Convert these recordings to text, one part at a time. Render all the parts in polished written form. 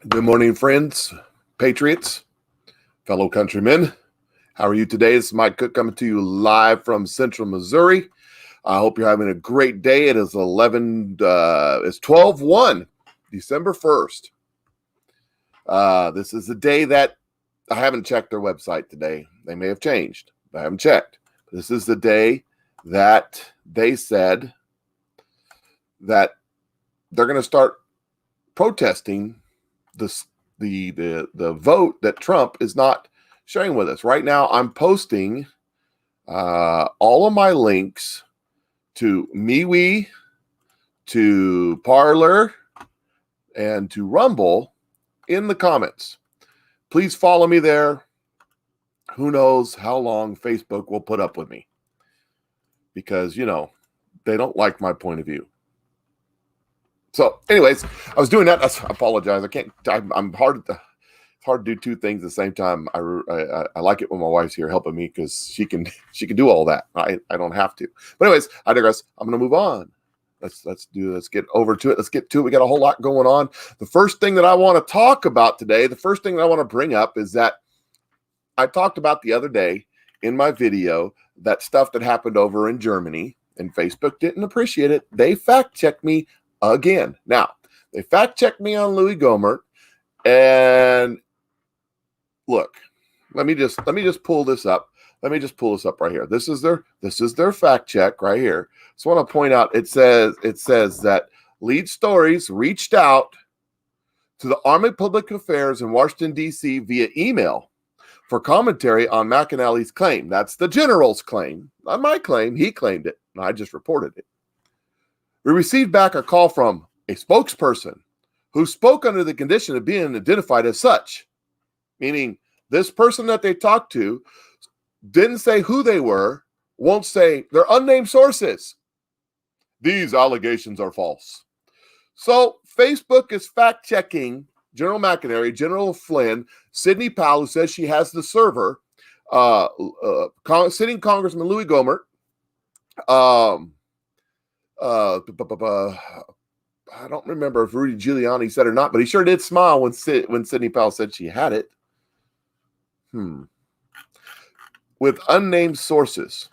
Good morning, friends, patriots, fellow countrymen. How are you today? This is Mike Cook coming to you live from Central Missouri. I hope you're having a great day. It is 12/1, December 1st. This is the day that I haven't checked their website today. They may have changed. I haven't checked. This is the day that they said that they're going to start protesting the vote that Trump is not sharing with us. Right now, I'm posting all of my links to MeWe, to Parler, and to Rumble in the comments. Please follow me there. Who knows how long Facebook will put up with me? Because, they don't like my point of view. So, anyways, I was doing that. I apologize. It's hard to do two things at the same time. I like it when my wife's here helping me because she can do all that. I don't have to. But anyways, I digress. I'm going to move on. Let's get over to it. Let's get to it. We got a whole lot going on. The first thing that I want to talk about today, the first thing that I want to bring up is that I talked about the other day in my video that stuff that happened over in Germany, and Facebook didn't appreciate it. They fact-checked me again. Now, they fact-checked me on Louis Gohmert, and look, let me just pull this up. Let me just pull this up right here. This is their fact check right here. So I want to point out it says that Lead Stories reached out to the Army Public Affairs in Washington, D.C. via email for commentary on McAnally's claim. That's the general's claim, not my claim. He claimed it, and I just reported it. We received back a call from a spokesperson who spoke under the condition of being identified as such, meaning this person that they talked to didn't say who they were, won't say they're unnamed sources. These allegations are false. So Facebook is fact-checking General McAnally, General Flynn, Sidney Powell, who says she has the server, sitting Congressman Louis Gohmert, I don't remember if Rudy Giuliani said or not, but he sure did smile when Sidney Powell said she had it. With unnamed sources.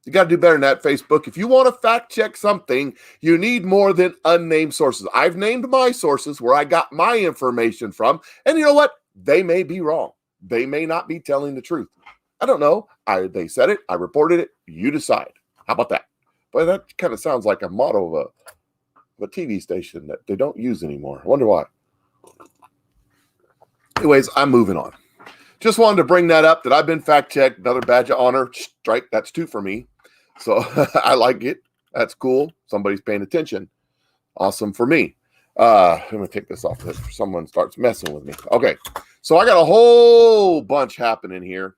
You got to do better than that, Facebook. If you want to fact check something, you need more than unnamed sources. I've named my sources where I got my information from, and you know what? They may be wrong. They may not be telling the truth. I don't know. They said it. I reported it. You decide. How about that? But that kind of sounds like a motto of a TV station that they don't use anymore. I wonder why. Anyways, I'm moving on. Just wanted to bring that up, that I've been fact-checked. Another badge of honor. Strike. That's 2 for me. So I like it. That's cool. Somebody's paying attention. Awesome for me. I'm going to take this off if someone starts messing with me. Okay. So I got a whole bunch happening here.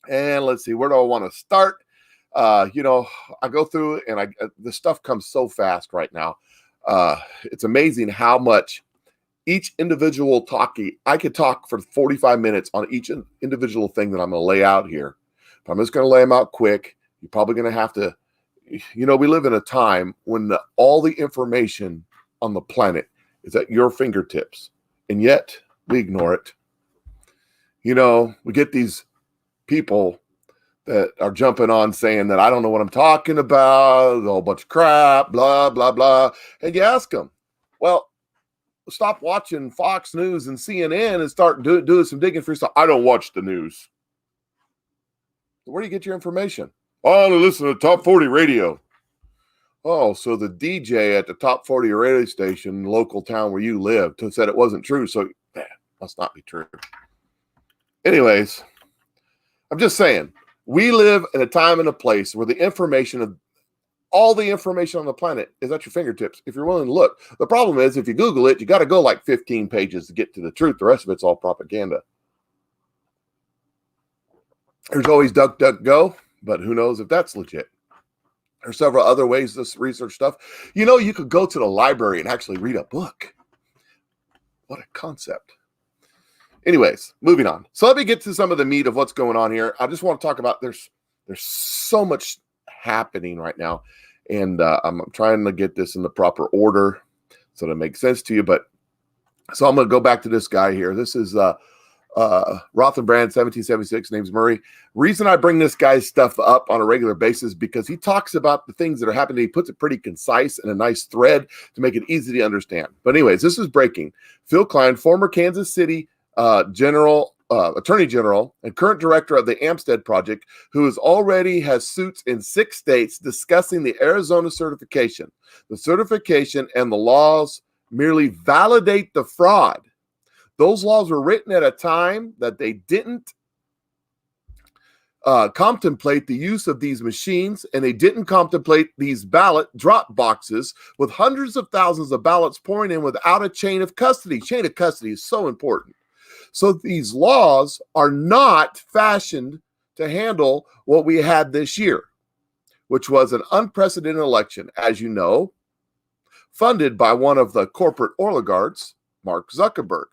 And let's see. Where do I want to start? I go through and the stuff comes so fast right now. It's amazing how much each individual talkie, I could talk for 45 minutes on each individual thing that I'm going to lay out here. But I'm just going to lay them out quick. You're probably going to have to, we live in a time when all the information on the planet is at your fingertips. And yet we ignore it. We get these people that are jumping on saying that I don't know what I'm talking about, a whole bunch of crap, blah, blah, blah. And you ask them, well, stop watching Fox News and CNN and start doing some digging for yourself. I don't watch the news. Where do you get your information? Oh, I listen to Top 40 radio. Oh, so the DJ at the Top 40 radio station, local town where you live, said it wasn't true. So must not be true. Anyways, I'm just saying, we live in a time and a place where the information of all the information on the planet is at your fingertips if you're willing to look. The problem is, if you Google it, you got to go like 15 pages to get to the truth. The rest of it's all propaganda. There's always DuckDuckGo, but who knows if that's legit. There's several other ways to research stuff. You could go to the library and actually read a book. What a concept. Anyways, moving on. So let me get to some of the meat of what's going on here. I just want to talk about there's so much happening right now. And I'm trying to get this in the proper order so that it makes sense to you. But So I'm going to go back to this guy here. This is Rothenbrand, 1776, name's Murray. Reason I bring this guy's stuff up on a regular basis because he talks about the things that are happening. He puts it pretty concise and a nice thread to make it easy to understand. But anyways, this is breaking. Phil Klein, former Kansas City Attorney General and current director of the Amstead Project, who already has suits in 6 states discussing the Arizona certification. The certification and the laws merely validate the fraud. Those laws were written at a time that they didn't contemplate the use of these machines, and they didn't contemplate these ballot drop boxes with hundreds of thousands of ballots pouring in without a chain of custody. Chain of custody is so important. So these laws are not fashioned to handle what we had this year, which was an unprecedented election, as you know, funded by one of the corporate oligarchs, Mark Zuckerberg.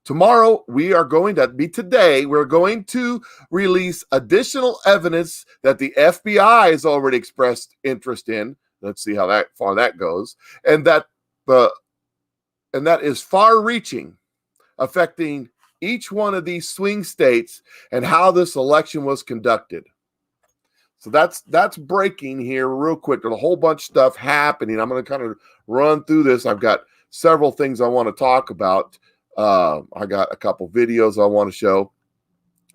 Tomorrow, we're going to release additional evidence that the FBI has already expressed interest in. Let's see how far that goes. And that is far-reaching, affecting each one of these swing states and how this election was conducted. So that's breaking here real quick. There's a whole bunch of stuff happening. I'm going to kind of run through this. I've got several things I want to talk about. I got a couple videos I want to show.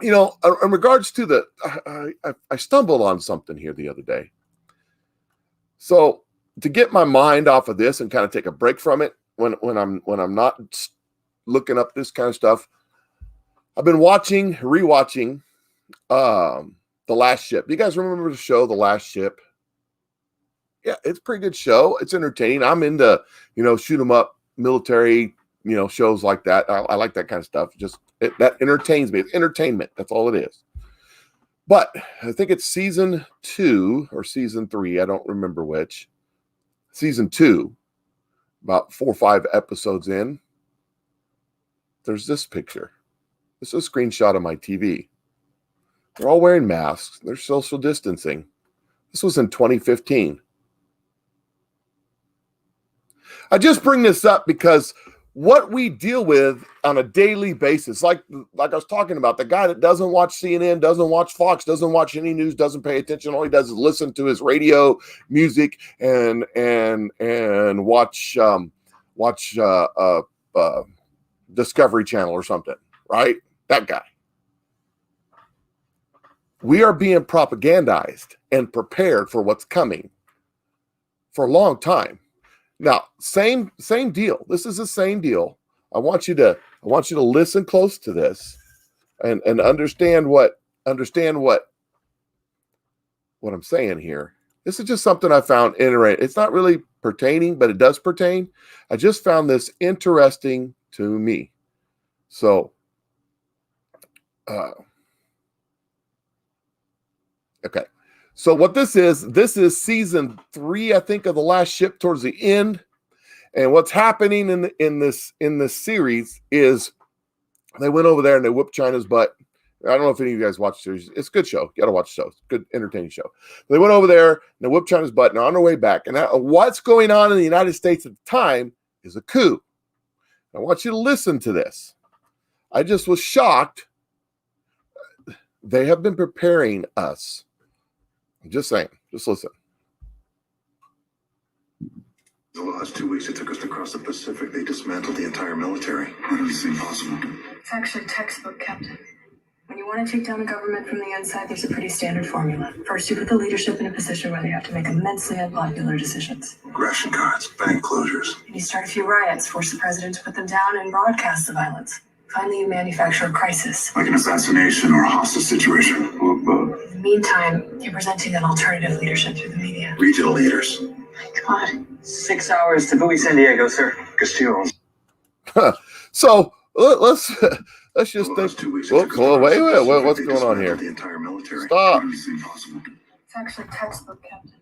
You know, in regards to I stumbled on something here the other day. So to get my mind off of this and kind of take a break from it when I'm not looking up this kind of stuff, I've been rewatching The Last Ship. Do you guys remember the show The Last Ship? Yeah, it's a pretty good show. It's entertaining. I'm into, shoot 'em up military, shows like that. I like that kind of stuff. That entertains me. It's entertainment. That's all it is. But I think it's season 2 or season 3. I don't remember which. Season 2, about 4 or 5 episodes in, there's this picture. This is a screenshot of my TV. They're all wearing masks. They're social distancing. This was in 2015. I just bring this up because what we deal with on a daily basis, like I was talking about, the guy that doesn't watch CNN, doesn't watch Fox, doesn't watch any news, doesn't pay attention, all he does is listen to his radio, music, and watch Discovery Channel or something, right? That guy. We are being propagandized and prepared for what's coming for a long time. Now, same deal. This is the same deal. I want you to listen close to this and understand what I'm saying here. This is just something I found interesting. It's not really pertaining, but it does pertain. I just found this interesting to me. So, okay. So what this is season 3, I think, of The Last Ship, towards the end. And what's happening in this series is they went over there and they whooped China's butt. I don't know if any of you guys watch the series. It's a good show. You got to watch the show. It's a good, entertaining show. They went over there and they whooped China's butt, and they're on their way back. And what's going on in the United States at the time is a coup. I want you to listen to this. I just was shocked. They have been preparing us. I'm just saying. Just listen. The last 2 weeks it took us to cross the Pacific. They dismantled the entire military. How does this seem possible? It's actually textbook, Captain. When you want to take down a government from the inside, there's a pretty standard formula. First, you put the leadership in a position where they have to make immensely unpopular decisions. Ration cards, bank closures. And you start a few riots, force the president to put them down, and broadcast the violence. Finally, you manufacture a crisis. Like an assassination or a hostage situation. In the meantime, you're presenting an alternative leadership through the media. Regional leaders. My God. 6 hours to Bowie, San Diego, sir. Castillo. So let's just think. Wait, what's going on here? The entire military. Stop. It's actually textbook, Captain.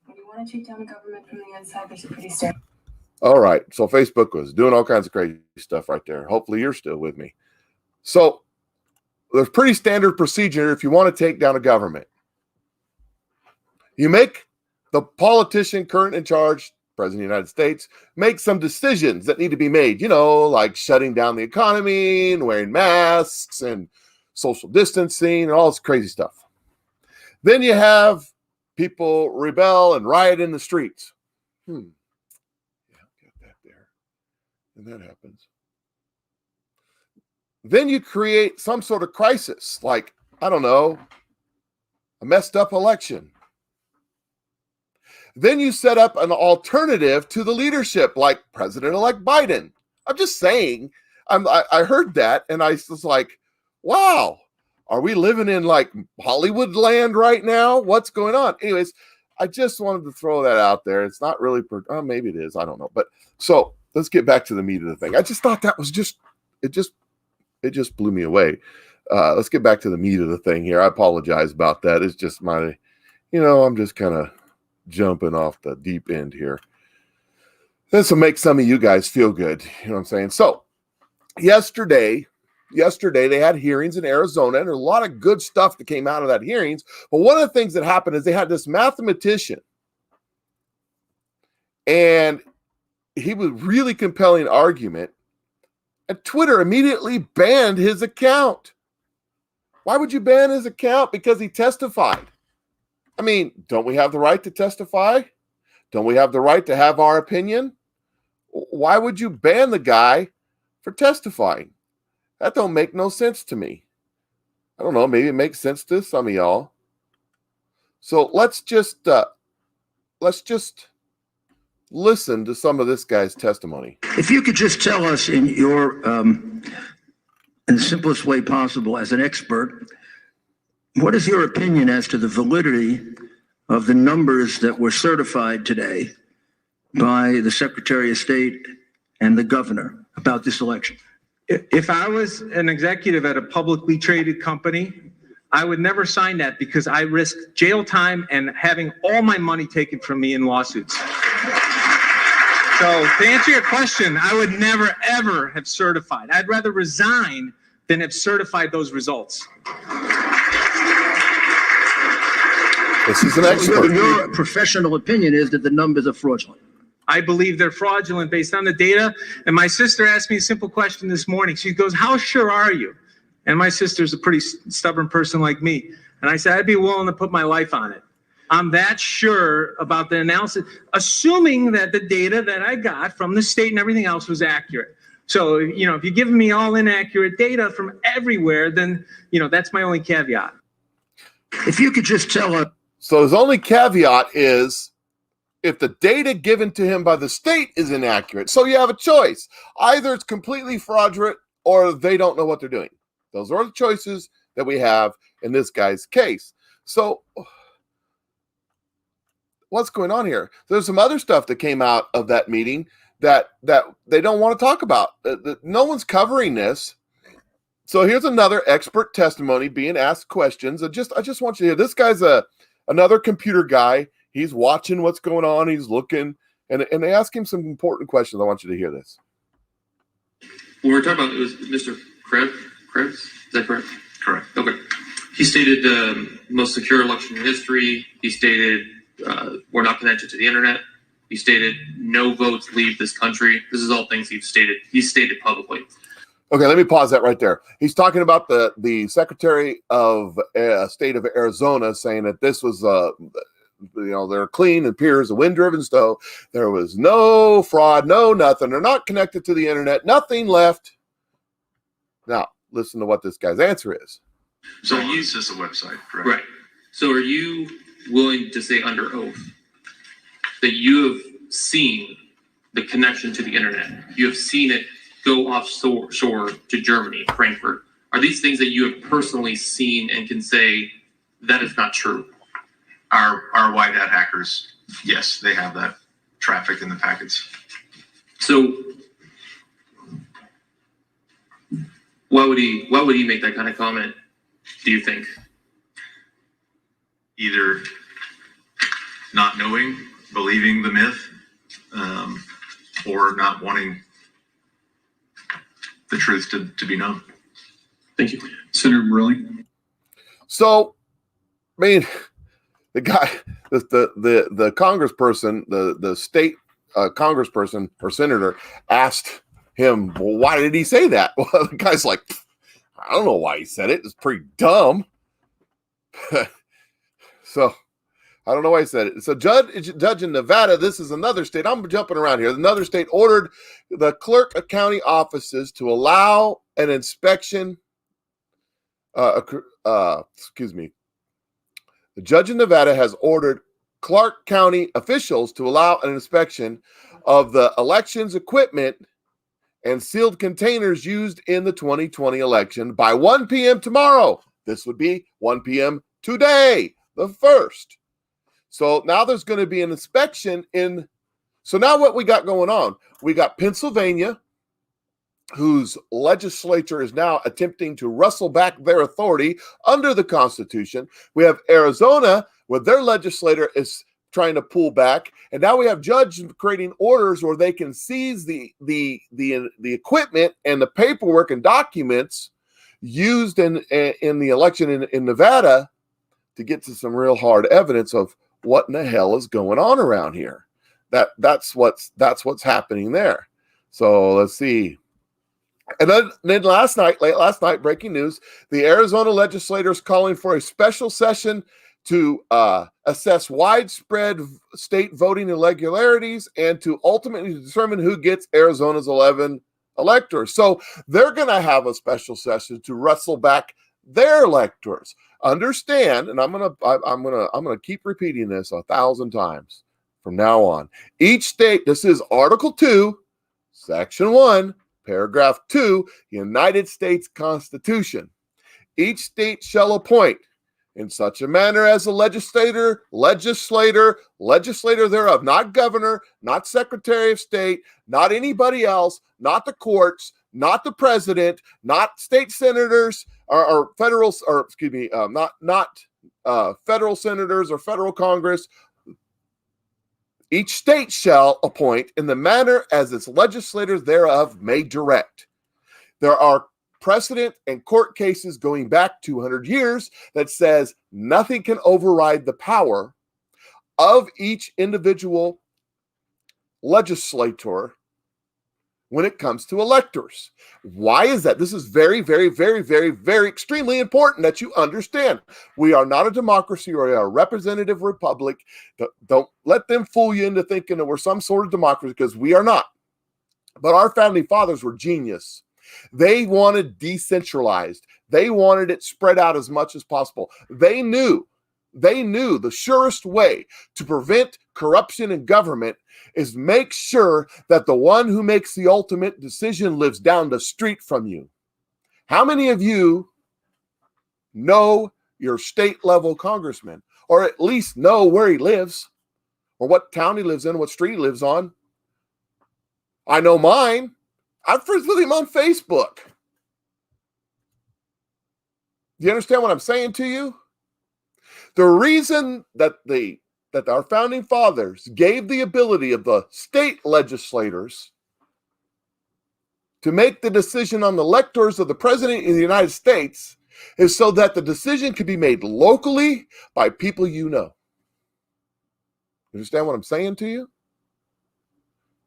When you want to take down a government from the inside, there's a pretty standard. All right. So Facebook was doing all kinds of crazy stuff right there. Hopefully you're still with me. So there's pretty standard procedure if you want to take down a government. You make the politician current in charge President of the United States, make some decisions that need to be made, like shutting down the economy and wearing masks and social distancing and all this crazy stuff. Then you have people rebel and riot in the streets. Yeah, get that there. And that happens. Then you create some sort of crisis, like, I don't know, a messed up election. Then you set up an alternative to the leadership, like President-elect Biden. I'm just saying, I heard that, and I was like, wow, are we living in like Hollywood land right now? What's going on? Anyways, I just wanted to throw that out there. It's not really, maybe it is, I don't know. But so let's get back to the meat of the thing. I just thought that was it just blew me away. Let's get back to the meat of the thing here. I apologize about that. It's just I'm just kind of jumping off the deep end here. This will make some of you guys feel good. You know what I'm saying? So yesterday they had hearings in Arizona, and there's a lot of good stuff that came out of that hearings. But one of the things that happened is they had this mathematician, and he was really compelling argument, and Twitter immediately banned his account. Why would you ban his account? Because he testified. I mean, don't we have the right to testify? Don't we have the right to have our opinion? Why would you ban the guy for testifying? That don't make no sense to me. I don't know. Maybe it makes sense to some of y'all. So let's just listen to some of this guy's testimony. If you could just tell us in your in the simplest way possible, as an expert, what is your opinion as to the validity of the numbers that were certified today by the Secretary of State and the governor about this election? If I was an executive at a publicly traded company, I would never sign that because I risk jail time and having all my money taken from me in lawsuits. So to answer your question, I would never, ever have certified. I'd rather resign than have certified those results. This is an expert. So your professional opinion is that the numbers are fraudulent. I believe they're fraudulent based on the data. And my sister asked me a simple question this morning. She goes, how sure are you? And my sister's a pretty stubborn person like me. And I said, I'd be willing to put my life on it. I'm that sure about the analysis, assuming that the data that I got from the state and everything else was accurate. So, if you're giving me all inaccurate data from everywhere, then, that's my only caveat. If you could just tell us. So his only caveat is if the data given to him by the state is inaccurate. So you have a choice. Either it's completely fraudulent or they don't know what they're doing. Those are the choices that we have in this guy's case. So what's going on here? There's some other stuff that came out of that meeting that they don't want to talk about. No one's covering this. So here's another expert testimony being asked questions. I just want you to hear. This guy's another computer guy. He's watching what's going on. He's looking, and they ask him some important questions. I want you to hear this. What we're talking about, it was Mr. Krebs. Is that correct? Correct. Okay. He stated most secure election in history. He stated we're not connected to the internet. He stated no votes leave this country. This is all things he's stated publicly. Okay, let me pause that right there. He's talking about the Secretary of State of Arizona saying that this was they're clean and pure as a wind-driven stove. There was no fraud, no nothing. They're not connected to the internet. Nothing left. Now, listen to what this guy's answer is. So it's just a website, correct? Right. So are you willing to say under oath that you have seen the connection to the internet? You have seen it go offshore to Germany, Frankfurt. Are these things that you have personally seen and can say that is not true? Our white hat hackers, yes, they have that traffic in the packets. So why would he make that kind of comment, do you think? Either not knowing, believing the myth, or not wanting the truth to be known. Thank you. Senator Morelli. So, I mean, the guy, the congressperson, the state congressperson or senator asked him, well, why did he say that? Well, the guy's like, I don't know why he said it. It's pretty dumb. So I don't know why he said it. So judge in Nevada, this is another state. I'm jumping around here. Another state ordered the clerk of county offices to allow an inspection. Excuse me. The judge in Nevada has ordered Clark County officials to allow an inspection of the elections equipment and sealed containers used in the 2020 election by 1 p.m. tomorrow. This would be 1 p.m. today, the 1st. So now there's going to be an inspection in. So now what we got going on? We got Pennsylvania, whose legislature is now attempting to wrestle back their authority under the Constitution. We have Arizona, where their legislator is trying to pull back, and now we have judges creating orders where they can seize the equipment and the paperwork and documents used in the election in Nevada to get to some real hard evidence of what in the hell is going on around here. That's what's happening there. So let's see. And then late last night, breaking news, the Arizona legislators calling for a special session to assess widespread state voting irregularities and to ultimately determine who gets Arizona's 11 electors. So they're going to have a special session to wrestle back their electors. Understand, and I'm gonna keep repeating this 1,000 times from now on. Each state, this is Article 2, Section 1, Paragraph 2, United States Constitution. Each state shall appoint in such a manner as the legislator thereof, not governor, not secretary of state, not anybody else, not the courts, not the president, not state senators or federal, or excuse me, not federal senators or federal Congress. Each state shall appoint in the manner as its legislators thereof may direct. There are precedent and court cases going back 200 years that says nothing can override the power of each individual legislator when it comes to electors. Why is that? This is very, very, very, very, very extremely important that you understand. We are not a democracy or a representative republic. Don't let them fool you into thinking that we're some sort of democracy, because we are not. But our founding fathers were genius. They wanted decentralized. They wanted it spread out as much as possible. They knew the surest way to prevent corruption in government is make sure that the one who makes the ultimate decision lives down the street from you. How many of you know your state level congressman, or at least know where he lives, or what town he lives in, what street he lives on? I know mine. I'm friends with him on Facebook. Do you understand what I'm saying to you? The reason that our founding fathers gave the ability of the state legislators to make the decision on the electors of the president of the United States is so that the decision could be made locally by people you know. Understand what I'm saying to you?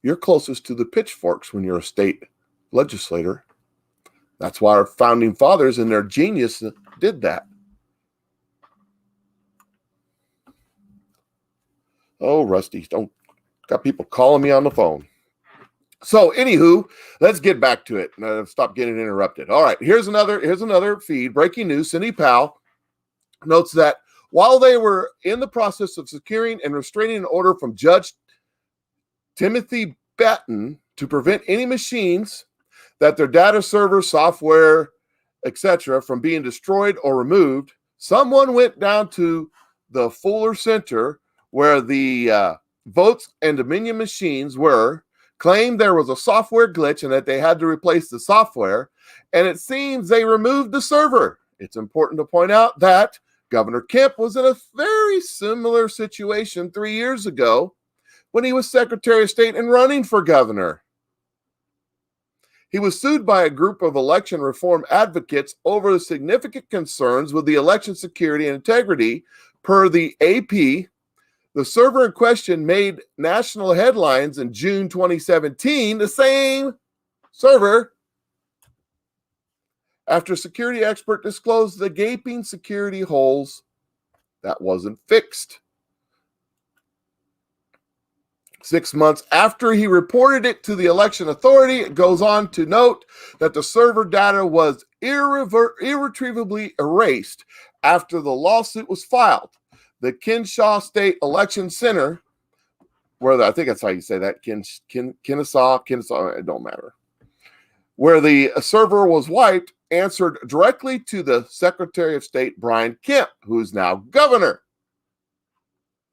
You're closest to the pitchforks when you're a state legislator. That's why our founding fathers in their genius did that. Oh, Rusty, don't got people calling me on the phone. So, anywho, let's get back to it. Stop getting interrupted. All right, here's another feed. Breaking news: Cindy Powell notes that while they were in the process of securing and restraining an order from Judge Timothy Batten to prevent any machines that their data server, software, etc., from being destroyed or removed, someone went down to the Fuller Center where the votes and Dominion machines were, claimed there was a software glitch and that they had to replace the software, and it seems they removed the server. It's important to point out that Governor Kemp was in a very similar situation 3 years ago when he was Secretary of State and running for governor. He was sued by a group of election reform advocates over the significant concerns with the election security and integrity. Per the AP, The server in question made national headlines in June 2017, the same server, after a security expert disclosed the gaping security holes that wasn't fixed. 6 months after he reported it to the election authority, it goes on to note that the server data was irretrievably erased after the lawsuit was filed. The Kennesaw State Election Center, I think that's how you say that, Kennesaw, it don't matter, where the server was wiped, answered directly to the Secretary of State, Brian Kemp, who is now governor.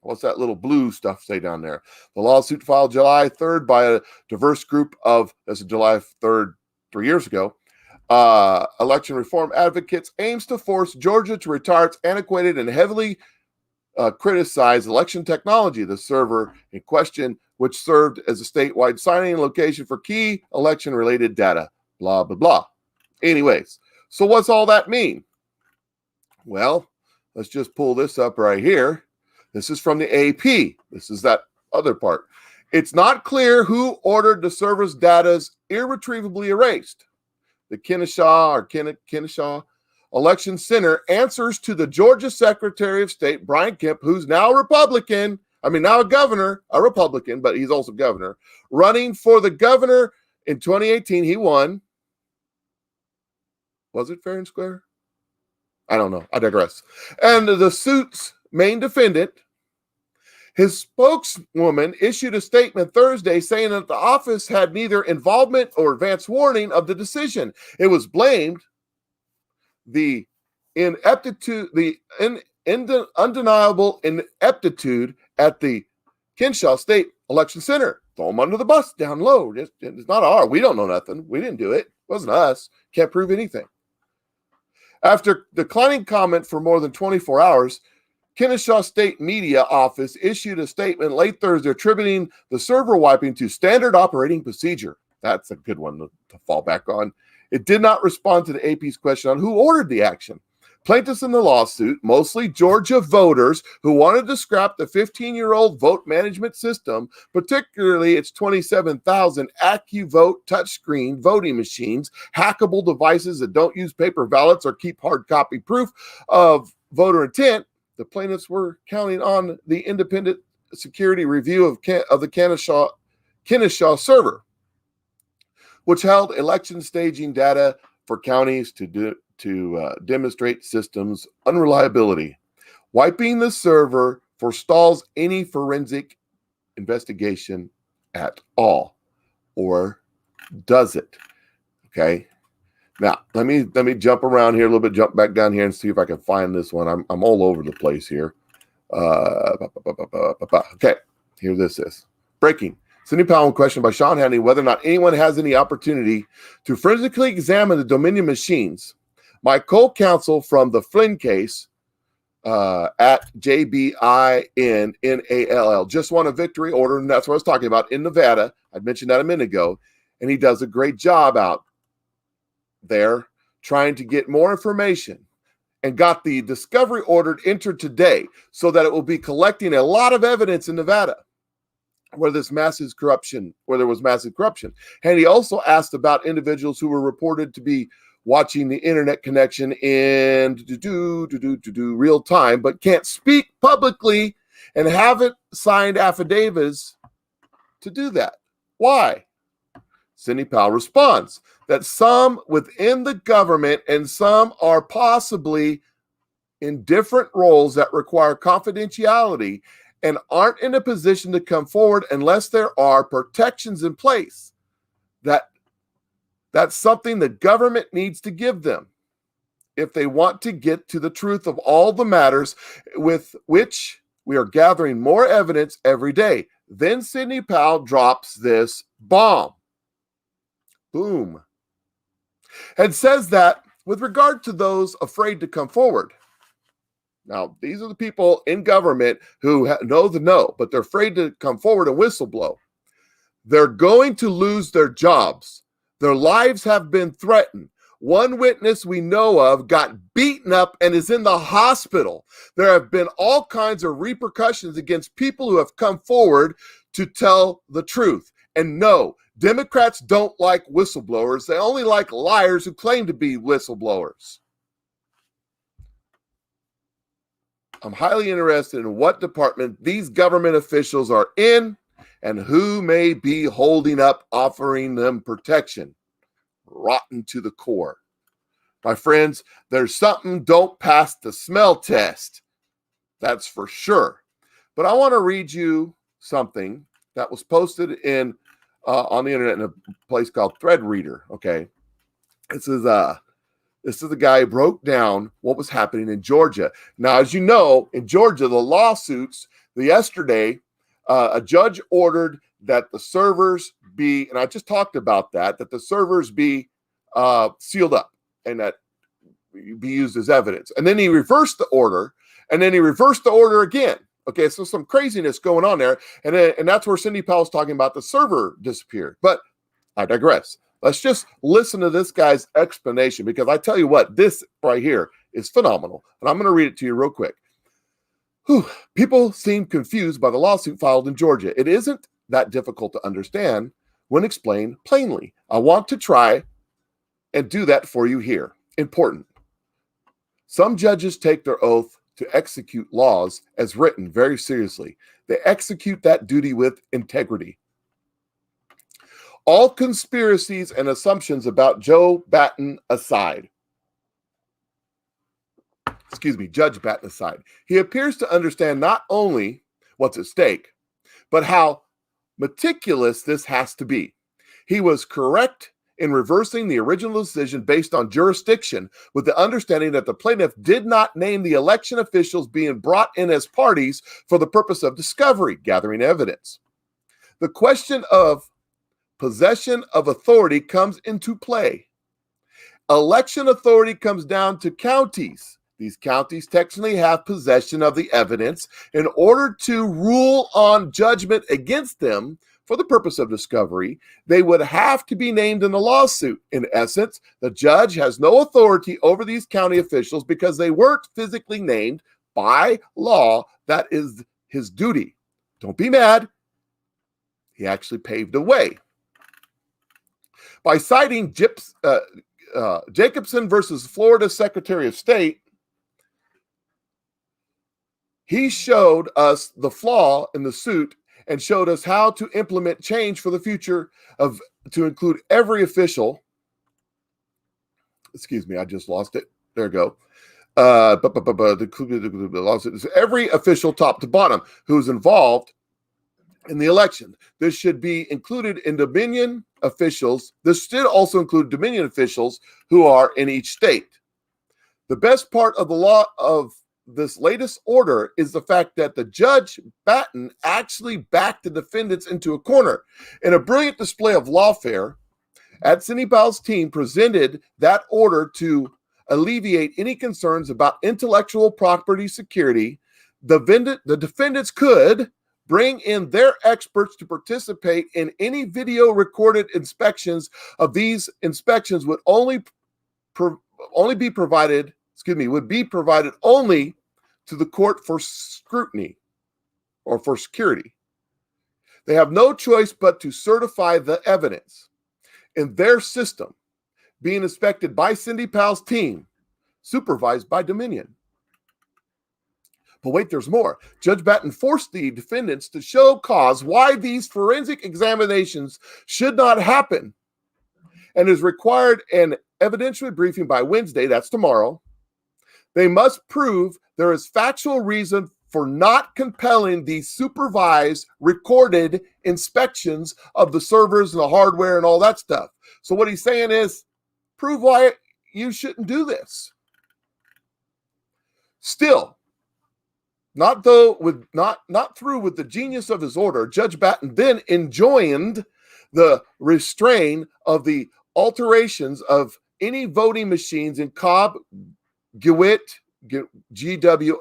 What's that little blue stuff say down there? The lawsuit filed July 3rd by a diverse group of, this is July 3rd, 3 years ago, election reform advocates, aims to force Georgia to retire its antiquated and heavily criticized election technology. The server in question, which served as a statewide signing location for key election-related data, blah, blah, blah. Anyways, so what's all that mean? Well, let's just pull this up right here. This is from the AP. This is that other part. It's not clear who ordered the server's data's irretrievably erased. The Kennesaw Election Center answers to the Georgia Secretary of State, Brian Kemp, who's now a Republican. Now a governor, a Republican, but he's also governor. Running for the governor in 2018, he won. Was it fair and square? I don't know. I digress. And the suit's main defendant, his spokeswoman, issued a statement Thursday saying that the office had neither involvement or advance warning of the decision. It was blamed the undeniable ineptitude at the Kennesaw State Election Center. Throw them under the bus down low. It's not our. We don't know nothing. We didn't do it. It wasn't us. Can't prove anything. After declining comment for more than 24 hours, Kennesaw State Media Office issued a statement late Thursday attributing the server wiping to standard operating procedure. That's a good one to fall back on. It did not respond to the AP's question on who ordered the action. Plaintiffs in the lawsuit, mostly Georgia voters who wanted to scrap the 15-year-old vote management system, particularly its 27,000 AccuVote touchscreen voting machines, hackable devices that don't use paper ballots or keep hard copy proof of voter intent. The plaintiffs were counting on the independent security review of the Kennesaw server, which held election staging data for counties to demonstrate systems unreliability. Wiping the server forestalls any forensic investigation at all, or does it? Okay. Now let me jump around here a little bit, jump back down here and see if I can find this one. I'm all over the place here. Okay, here this is. Breaking. Sidney Powell questioned by Sean Hannity whether or not anyone has any opportunity to forensically examine the Dominion machines. My co-counsel from the Flynn case at JBINNALL just won a victory order, and that's what I was talking about in Nevada. I mentioned that a minute ago, and he does a great job out there trying to get more information, and got the discovery order entered today so that it will be collecting a lot of evidence in Nevada where there was massive corruption. And he also asked about individuals who were reported to be watching the internet connection in real time, but can't speak publicly and haven't signed affidavits to do that. Why? Sidney Powell responds that some within the government and some are possibly in different roles that require confidentiality and aren't in a position to come forward unless there are protections in place. That's something the government needs to give them if they want to get to the truth of all the matters with which we are gathering more evidence every day. Then Sidney Powell drops this bomb. Boom. And says that with regard to those afraid to come forward. Now, these are the people in government who know the no, but they're afraid to come forward and whistleblow. They're going to lose their jobs. Their lives have been threatened. One witness we know of got beaten up and is in the hospital. There have been all kinds of repercussions against people who have come forward to tell the truth. And no, Democrats don't like whistleblowers. They only like liars who claim to be whistleblowers. I'm highly interested in what department these government officials are in and who may be holding up, offering them protection. Rotten to the core. My friends, there's something don't pass the smell test. That's for sure. But I want to read you something that was posted in on the internet in a place called Threadreader. Okay, this is the guy who broke down what was happening in Georgia. Now, as you know, in Georgia, the lawsuits. Yesterday, a judge ordered that the servers be, and I just talked about that the servers be sealed up and that be used as evidence. And then he reversed the order, and then he reversed the order again. Okay, so some craziness going on there. And that's where Cindy Powell's talking about the server disappeared. But I digress. Let's just listen to this guy's explanation, because I tell you what, this right here is phenomenal. And I'm going to read it to you real quick. People seem confused by the lawsuit filed in Georgia. It isn't that difficult to understand when explained plainly. I want to try and do that for you here. Important. Some judges take their oath to execute laws as written very seriously. They execute that duty with integrity. All conspiracies and assumptions about Judge Batten aside, he appears to understand not only what's at stake, but how meticulous this has to be. He was correct in reversing the original decision based on jurisdiction, with the understanding that the plaintiff did not name the election officials being brought in as parties for the purpose of discovery, gathering evidence. The question of possession of authority comes into play. Election authority comes down to counties. These counties technically have possession of the evidence. In order to rule on judgment against them for the purpose of discovery, they would have to be named in the lawsuit. In essence, the judge has no authority over these county officials because they weren't physically named by law. That is his duty. Don't be mad. He actually paved a way. By citing Jacobson versus Florida Secretary of State, he showed us the flaw in the suit and showed us how to implement change for the future to include every official. Excuse me, I just lost it. There we go. Every official top to bottom who's involved in the election. This should be included in Dominion officials. This should also include Dominion officials who are in each state. The best part of the law of this latest order is the fact that the Judge Batten actually backed the defendants into a corner. In a brilliant display of lawfare, Cindy Powell's team presented that order to alleviate any concerns about intellectual property security. The defendants could bring in their experts to participate in any video recorded inspections. Of these inspections would be provided only to the court for scrutiny or for security. They have no choice but to certify the evidence in their system being inspected by Cindy Powell's team, supervised by Dominion. But wait, there's more. Judge Batten forced the defendants to show cause why these forensic examinations should not happen, and is required an evidentiary briefing by Wednesday, that's tomorrow. They must prove there is factual reason for not compelling these supervised, recorded inspections of the servers and the hardware and all that stuff. So what he's saying is, prove why you shouldn't do this. Still, not through with the genius of his order, Judge Batten then enjoined the restraint of the alterations of any voting machines in Cobb, Gwinnett, Gwinett,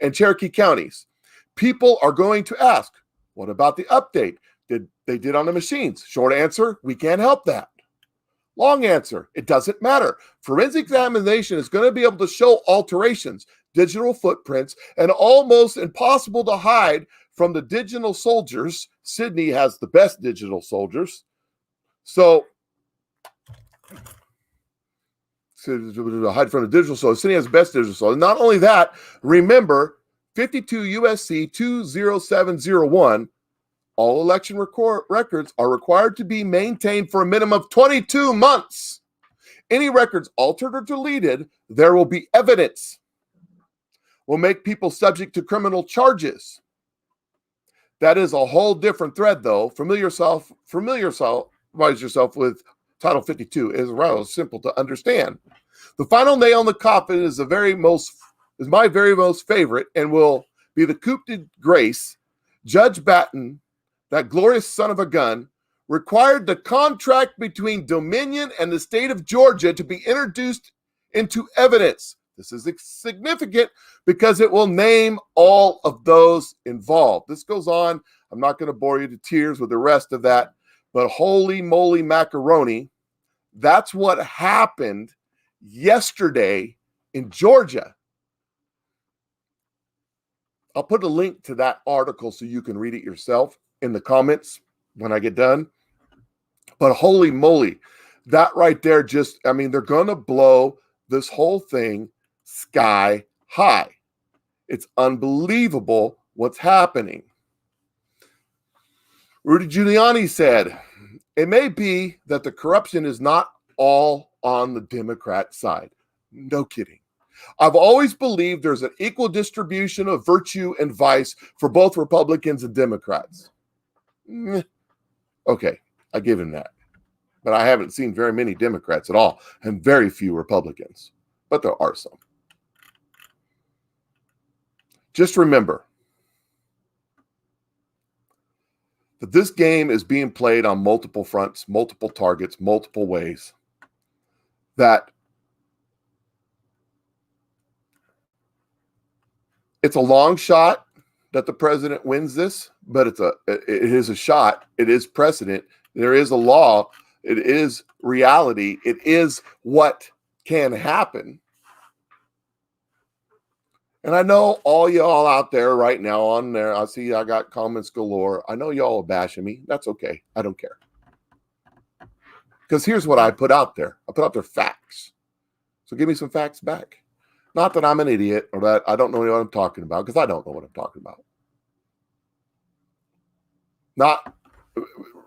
and Cherokee counties. People are going to ask, what about the update they did on the machines? Short answer, we can't help that. Long answer, it doesn't matter. Forensic examination is going to be able to show alterations, digital footprints, and almost impossible to hide from the digital soldiers. Sydney has the best digital soldiers. So to hide from the digital soldiers, Sydney has the best digital soldiers. Not only that, remember 52 USC 20701, all election records are required to be maintained for a minimum of 22 months. Any records altered or deleted, there will be evidence. Will make people subject to criminal charges. That is a whole different thread, though. Familiarize yourself with Title 52. It is rather simple to understand. The final nail in the coffin is my very most favorite, and will be the coup de grace. Judge Batten, that glorious son of a gun, required the contract between Dominion and the state of Georgia to be introduced into evidence. This is significant because it will name all of those involved. This goes on. I'm not going to bore you to tears with the rest of that, but holy moly macaroni. That's what happened yesterday in Georgia. I'll put a link to that article so you can read it yourself in the comments when I get done. But holy moly, that right there they're going to blow this whole thing sky high. It's unbelievable what's happening. Rudy Giuliani said, it may be that the corruption is not all on the Democrat side. No kidding. I've always believed there's an equal distribution of virtue and vice for both Republicans and Democrats. Okay, I give him that. But I haven't seen very many Democrats at all, and very few Republicans. But there are some. Just remember that this game is being played on multiple fronts, multiple targets, multiple ways. That it's a long shot that the president wins this, but it is a shot. It is precedent. There is a law. It is reality. It is what can happen. And I know all y'all out there right now on there, I see I got comments galore. I know y'all are bashing me. That's okay. I don't care. Because here's what I put out there. I put out there facts. So give me some facts back. Not that I'm an idiot or that I don't know what I'm talking about, because I don't know what I'm talking about. Not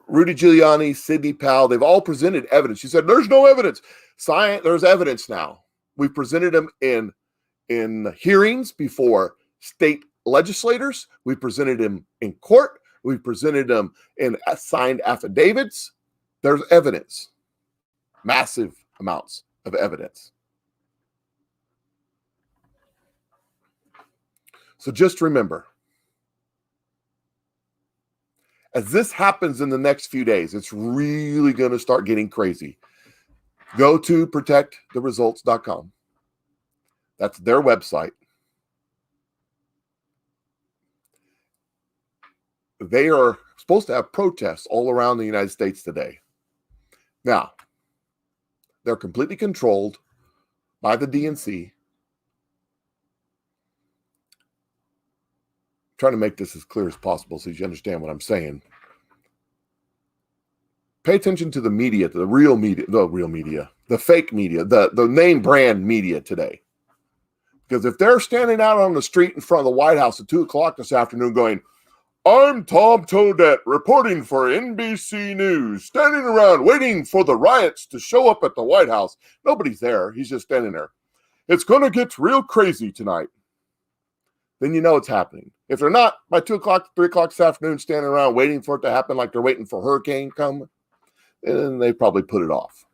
Rudy Giuliani, Sidney Powell, they've all presented evidence. She said, there's no evidence. There's evidence now. We've presented them in hearings before state legislators. We presented them in court. We presented them in signed affidavits. There's evidence, massive amounts of evidence. So just remember, as this happens in the next few days, it's really going to start getting crazy. Go to protecttheresults.com. That's their website. They are supposed to have protests all around the United States today. Now, they're completely controlled by the DNC. I'm trying to make this as clear as possible so you understand what I'm saying. Pay attention to the media, to the fake media, the name brand media today. Because if they're standing out on the street in front of the White House at 2 o'clock this afternoon going, I'm Tom Toadette reporting for NBC News, standing around waiting for the riots to show up at the White House. Nobody's there. He's just standing there. It's going to get real crazy tonight. Then you know it's happening. If they're not by 2 o'clock, 3 o'clock this afternoon standing around waiting for it to happen like they're waiting for a hurricane to come, then they probably put it off.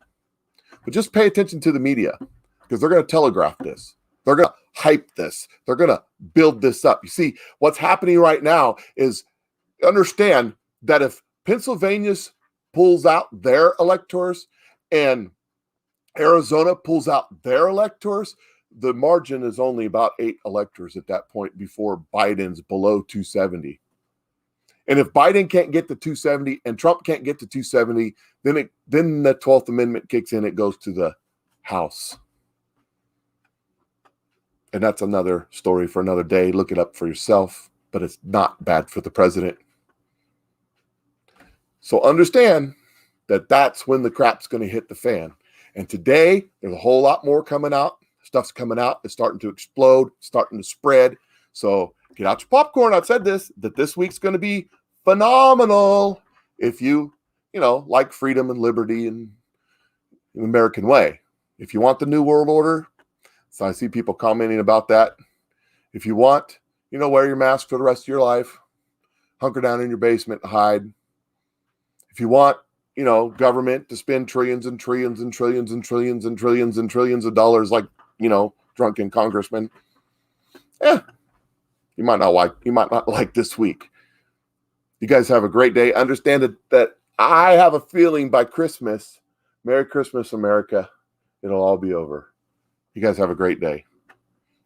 But just pay attention to the media because they're going to telegraph this. They're going to hype this. They're going to build this up. You see, what's happening right now is understand that if Pennsylvania pulls out their electors and Arizona pulls out their electors, the margin is only about 8 electors at that point before Biden's below 270. And if Biden can't get to 270 and Trump can't get to 270, then the 12th Amendment kicks in. It goes to the House. And that's another story for another day. Look it up for yourself. But it's not bad for the president. So understand that that's when the crap's going to hit the fan. And today, there's a whole lot more coming out. Stuff's coming out. It's starting to explode, starting to spread. So get out your popcorn. I've said that this week's going to be phenomenal if you like freedom and liberty and the American way. If you want the New World Order, so I see people commenting about that. If you want, wear your mask for the rest of your life, hunker down in your basement and hide. If you want, government to spend trillions and trillions and trillions and trillions and trillions and trillions of dollars like, drunken congressmen, you might not like this week. You guys have a great day. Understand that I have a feeling by Christmas, Merry Christmas, America, it'll all be over. You guys have a great day.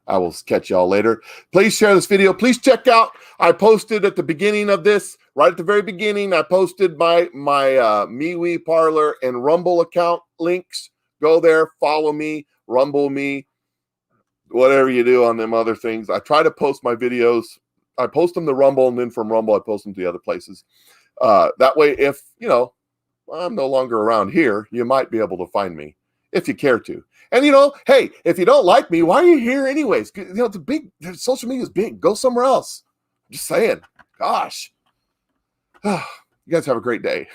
I will catch y'all later. Please share this video. Please check out, I posted at the beginning of this, right at the very beginning, I posted my MeWe, Parler, and Rumble account links. Go there, follow me, Rumble me, whatever you do on them other things. I try to post my videos. I post them to Rumble, and then from Rumble, I post them to the other places. That way, if, I'm no longer around here, you might be able to find me if you care to. And, hey, if you don't like me, why are you here anyways? Social media is big. Go somewhere else. Just saying. Gosh. You guys have a great day.